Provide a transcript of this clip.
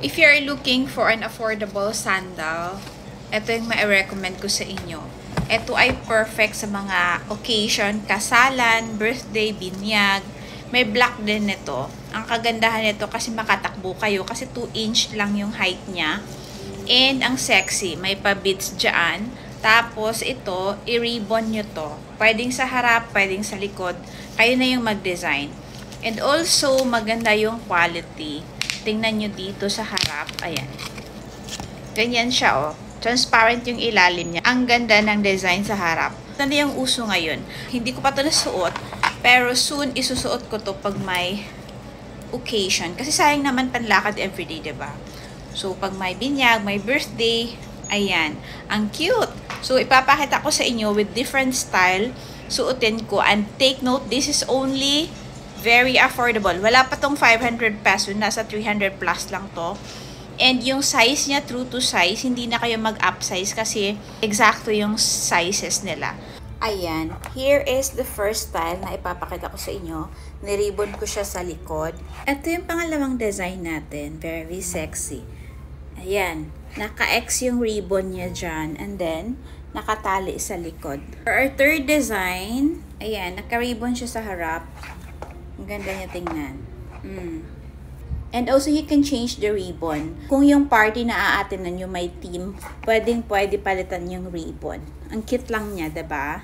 If you're looking for an affordable sandal, ito yung ma-recommend ko sa inyo. Ito ay perfect sa mga occasion, kasalan, birthday, binyag. May black din nito. Ang kagandahan nito kasi makatakbo kayo kasi 2 inch lang yung height niya. And ang sexy, may pa-beads dyan. Tapos ito, i-ribbon nyo to. Pwedeng sa harap, pwedeng sa likod. Kayo na yung mag-design. And also, maganda yung quality. Tingnan nyo dito sa harap. Ayan. Ganyan siya, oh. Transparent yung ilalim niya. Ang ganda ng design sa harap. Ito na yung uso ngayon. Hindi ko pa ito nasuot. Pero soon, isusuot ko to pag may occasion. Kasi sayang naman panlakad everyday, diba? So, pag may binyag, may birthday, ayan. Ang cute! So, ipapakita ko sa inyo with different style. Suotin ko. And take note, this is only very affordable. Wala pa tong 500 peso. Nasa 300 plus lang to. And yung size niya, true to size, hindi na kayo mag-upsize kasi eksakto yung sizes nila. Ayan. Here is the first style na ipapakita ko sa inyo. Niribon ko siya sa likod. Ito yung pangalawang design natin. Very sexy. Ayan. Naka-X yung ribbon niya dyan. And then, nakatali sa likod. For our third design, ayan. Naka-ribbon siya sa harap. Ang ganda niya tingnan. And also, you can change the ribbon. Kung yung party na aatinan nyo may theme, pwede palitan yung ribbon. Ang cute lang niya, diba?